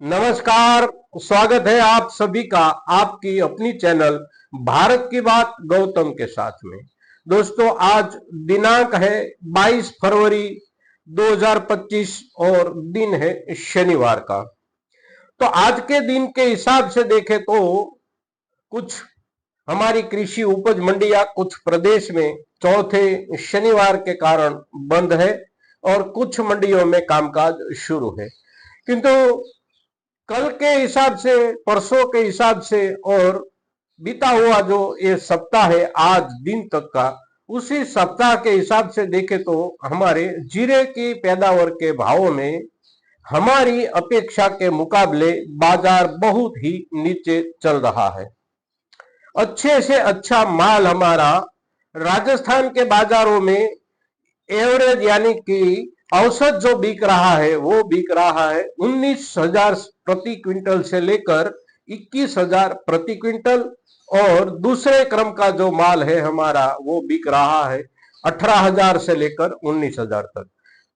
नमस्कार। स्वागत है आप सभी का आपकी अपनी चैनल भारत की बात गौतम के साथ में। दोस्तों, आज दिनांक है 22 फरवरी 2025 और दिन है शनिवार का। तो आज के दिन के हिसाब से देखें तो कुछ हमारी कृषि उपज मंडियां कुछ प्रदेश में चौथे शनिवार के कारण बंद है और कुछ मंडियों में कामकाज शुरू है। किंतु कल के हिसाब से, परसों के हिसाब से और बीता हुआ जो ये सप्ताह है आज दिन तक का, उसी सप्ताह के हिसाब से देखें तो हमारे जीरे की पैदावार के भावों में हमारी अपेक्षा के मुकाबले बाजार बहुत ही नीचे चल रहा है। अच्छे से अच्छा माल हमारा राजस्थान के बाजारों में एवरेज यानी कि औसत जो बिक रहा है वो बिक रहा है 19,000 प्रति क्विंटल से लेकर 21,000 प्रति क्विंटल, और दूसरे क्रम का जो माल है हमारा वो बिक रहा है 18,000 से लेकर 19,000 तक।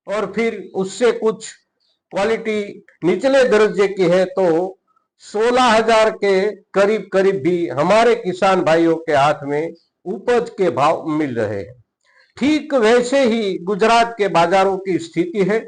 और फिर उससे कुछ क्वालिटी निचले दर्जे की है तो 16,000 के करीब करीब भी हमारे किसान भाइयों के हाथ में उपज के भाव मिल रहे हैं। ठीक वैसे ही गुजरात के बाजारों की स्थिति है।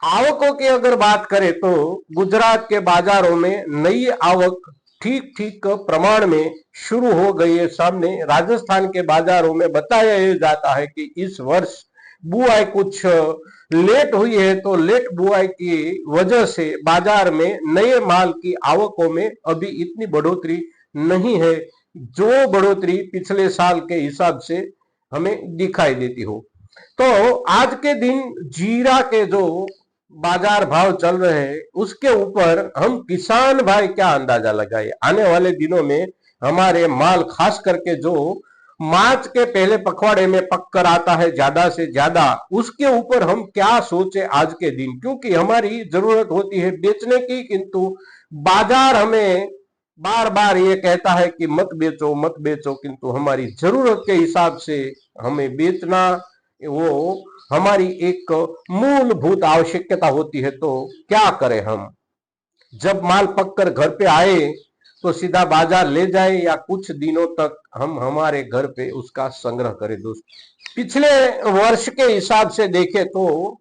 आवकों की अगर बात करें तो गुजरात के बाजारों में नई आवक ठीक ठीक प्रमाण में शुरू हो गई है। सामने राजस्थान के बाजारों में बताया जाता है कि इस वर्ष बुआई कुछ लेट हुई है, तो लेट बुआई की वजह से बाजार में नए माल की आवकों में अभी इतनी बढ़ोतरी नहीं है जो बढ़ोतरी पिछले साल के हिसाब से हमें दिखाई देती हो। तो आज के दिन जीरा के जो बाजार भाव चल रहे हैं उसके ऊपर हम किसान भाई क्या अंदाजा लगाए, आने वाले दिनों में हमारे माल खास करके जो मार्च के पहले पखवाड़े में पक कर आता है ज्यादा से ज्यादा, उसके ऊपर हम क्या सोचे आज के दिन, क्योंकि हमारी जरूरत होती है बेचने की, किंतु बाजार हमें बार बार ये कहता है कि मत बेचो मत बेचो, किंतु हमारी जरूरत के हिसाब से हमें बेचना वो हमारी एक मूलभूत आवश्यकता होती है। तो क्या करें हम, जब माल पककर घर पे आए तो सीधा बाजार ले जाए या कुछ दिनों तक हम हमारे घर पे उसका संग्रह करें। दोस्त, पिछले वर्ष के हिसाब से देखें तो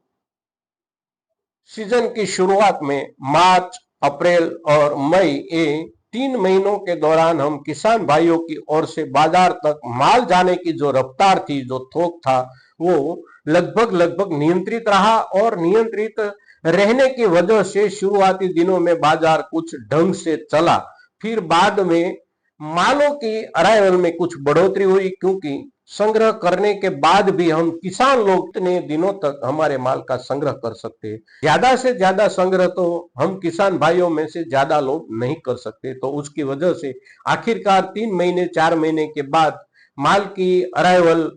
सीजन की शुरुआत में मार्च, अप्रैल और मई, ये 3 महीनों के दौरान हम किसान भाइयों की ओर से बाजार तक माल जाने की जो रफ्तार थी, जो थोक था, वो लगभग नियंत्रित रहा और नियंत्रित रहने की वजह से शुरुआती दिनों में बाजार कुछ ढंग से चला। फिर बाद में मालों की अराइवल में कुछ बढ़ोतरी हुई, क्योंकि संग्रह करने के बाद भी हम किसान लोग इतने दिनों तक हमारे माल का संग्रह कर सकते हैं। ज्यादा से ज्यादा संग्रह तो हम किसान भाइयों में से ज्यादा लोग नहीं कर सकते, तो उसकी वजह से आखिरकार 3 महीने 4 महीने के बाद माल की अराइवल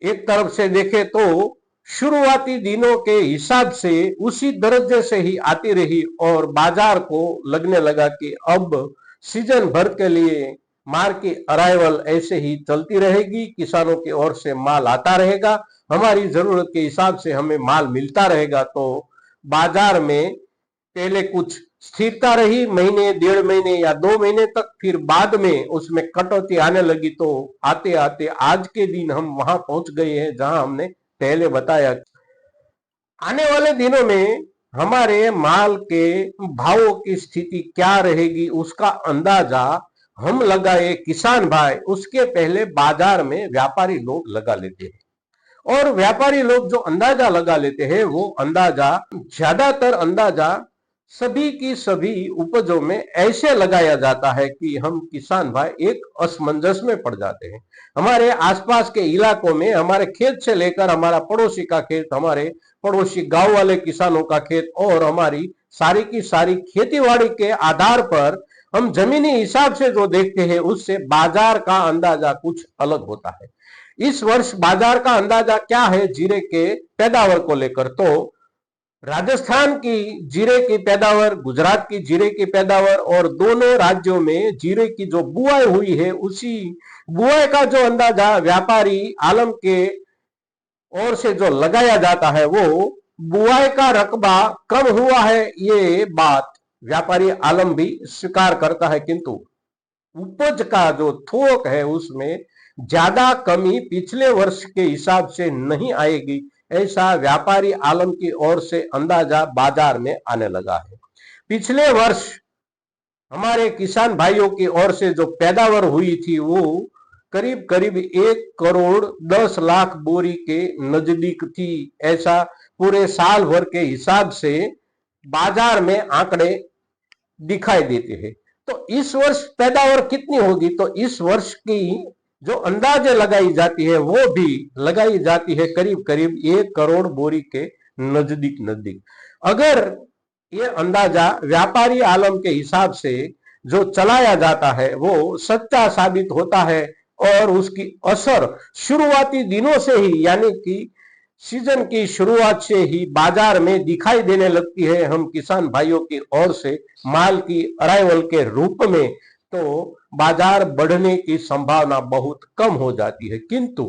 एक तरफ से देखे तो शुरुआती दिनों के हिसाब से उसी दर्जे से ही आती रही और बाजार को लगने लगा कि अब सीजन भर के लिए माल की अराइवल ऐसे ही चलती रहेगी, किसानों की ओर से माल आता रहेगा, हमारी जरूरत के हिसाब से हमें माल मिलता रहेगा। तो बाजार में पहले कुछ स्थिरता रही, महीने 1.5 महीने या 2 महीने तक, फिर बाद में उसमें कटौती आने लगी। तो आते आते आज के दिन हम वहां पहुंच गए हैं जहां हमने पहले बताया। आने वाले दिनों में हमारे माल के भावों की स्थिति क्या रहेगी उसका अंदाजा हम लगाए किसान भाई, उसके पहले बाजार में व्यापारी लोग लगा लेते हैं। और व्यापारी लोग जो अंदाजा लगा लेते हैं वो अंदाजा, ज्यादातर अंदाजा सभी की सभी उपजों में ऐसे लगाया जाता है कि हम किसान भाई एक असमंजस में पड़ जाते हैं। हमारे आसपास के इलाकों में हमारे खेत से लेकर हमारा पड़ोसी का खेत, हमारे पड़ोसी गांव वाले किसानों का खेत और हमारी सारी की सारी खेतीबाड़ी के आधार पर हम जमीनी हिसाब से जो देखते हैं उससे बाजार का अंदाजा कुछ अलग होता है। इस वर्ष बाजार का अंदाजा क्या है जीरे के पैदावार को लेकर, तो राजस्थान की जीरे की पैदावार, गुजरात की जीरे की पैदावार और दोनों राज्यों में जीरे की जो बुआई हुई है उसी बुआई का जो अंदाजा व्यापारी आलम के ओर से जो लगाया जाता है वो बुआई का रकबा कम हुआ है, ये बात व्यापारी आलम भी स्वीकार करता है, किंतु उपज का जो थोक है उसमें ज्यादा कमी पिछले वर्ष के हिसाब से नहीं आएगी, ऐसा व्यापारी आलम की ओर से अंदाजा बाजार में आने लगा है। पिछले वर्ष हमारे किसान भाइयों की ओर से जो पैदावार हुई थी वो करीब करीब 1,10,00,000 बोरी के नजदीक थी, ऐसा पूरे साल भर के हिसाब से बाजार में आंकड़े दिखाई देते हैं। तो इस वर्ष पैदावार कितनी होगी, तो इस वर्ष की जो अंदाजे लगाई जाती है वो भी लगाई जाती है करीब करीब 1 करोड़ बोरी के नजदीक नजदीक। अगर ये अंदाजा व्यापारी आलम के हिसाब से जो चलाया जाता है वो सच्चा साबित होता है और उसकी असर शुरुआती दिनों से ही, यानी कि सीजन की शुरुआत से ही बाजार में दिखाई देने लगती है, हम किसान भाइयों की ओर से माल की अराइवल के रूप में, तो बाजार बढ़ने की संभावना बहुत कम हो जाती है। किंतु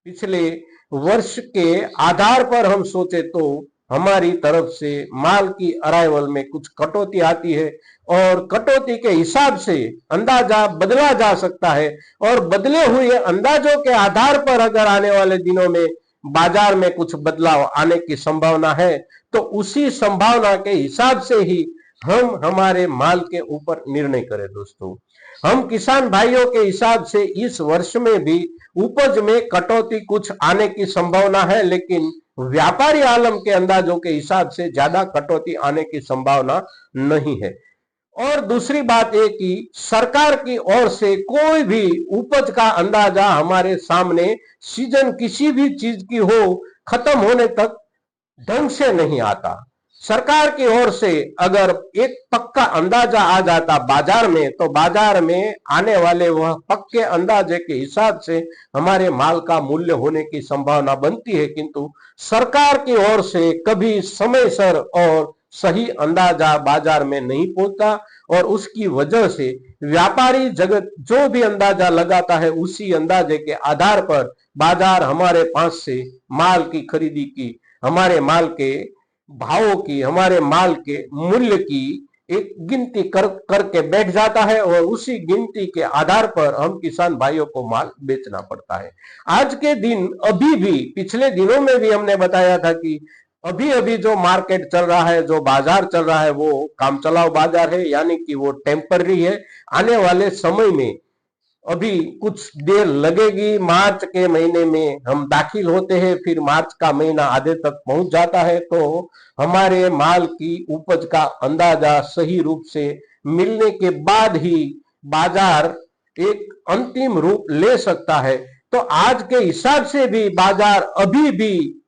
पिछले वर्ष के आधार पर हम सोचे तो हमारी तरफ से माल की अराइवल में कुछ कटौती आती है और कटौती के हिसाब से अंदाजा बदला जा सकता है, और बदले हुए अंदाजों के आधार पर अगर आने वाले दिनों में बाजार में कुछ बदलाव आने की संभावना है तो उसी संभावना के हिसाब से ही हम हमारे माल के ऊपर निर्णय करें। दोस्तों, हम किसान भाइयों के हिसाब से इस वर्ष में भी उपज में कटौती कुछ आने की संभावना है, लेकिन व्यापारी आलम के अंदाजों के हिसाब से ज्यादा कटौती आने की संभावना नहीं है। और दूसरी बात यह कि सरकार की ओर से कोई भी उपज का अंदाजा हमारे सामने सीजन किसी भी चीज की हो खत्म होने तक ढंग से नहीं आता। सरकार की ओर से अगर एक पक्का अंदाजा आ जाता बाजार में, तो बाजार में आने वाले वह पक्के अंदाजे के हिसाब से हमारे माल का मूल्य होने की संभावना बनती है, किंतु सरकार की ओर से कभी समयसर और सही अंदाजा बाजार में नहीं पहुंचता, और उसकी वजह से व्यापारी जगत जो भी अंदाजा लगाता है उसी अंदाजे के आधार पर बाजार हमारे पास से माल की खरीदी की, हमारे माल के भावों की, हमारे माल के मूल्य की एक गिनती करके बैठ जाता है, और उसी गिनती के आधार पर हम किसान भाइयों को माल बेचना पड़ता है। आज के दिन अभी भी, पिछले दिनों में भी हमने बताया था कि अभी अभी जो मार्केट चल रहा है, जो बाजार चल रहा है, वो काम चलाओ बाजार है, यानी कि वो टेम्पररी है। आने वाले समय में अभी कुछ देर लगेगी, मार्च के महीने में हम दाखिल होते हैं, फिर मार्च का महीना आधे तक पहुंच जाता है, तो हमारे माल की उपज का अंदाजा सही रूप से मिलने के बाद ही बाजार एक अंतिम रूप ले सकता है। तो आज के हिसाब से भी बाजार अभी भी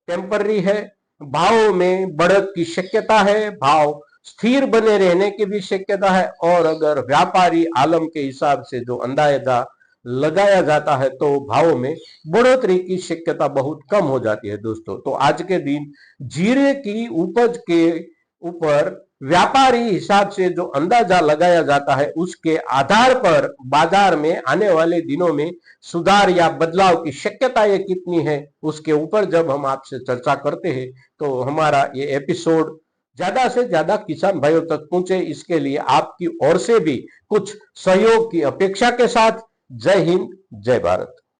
टेम्पररी है, भाव में बढ़त की शक्यता है, भाव स्थिर बने रहने की भी शक्यता है, और अगर व्यापारी आलम के हिसाब से जो अंदाजा लगाया जाता है तो भाव में बढ़ोतरी की शक्यता बहुत कम हो जाती है। दोस्तों, तो आज के दिन जीरे की उपज के ऊपर व्यापारी हिसाब से जो अंदाजा लगाया जाता है उसके आधार पर बाजार में आने वाले दिनों में सुधार या बदलाव की शक्यता ये कितनी है, उसके ऊपर जब हम आपसे चर्चा करते हैं तो हमारा ये एपिसोड ज्यादा से ज्यादा किसान भाइयों तक पहुंचे, इसके लिए आपकी ओर से भी कुछ सहयोग की अपेक्षा के साथ जय हिंद, जय भारत।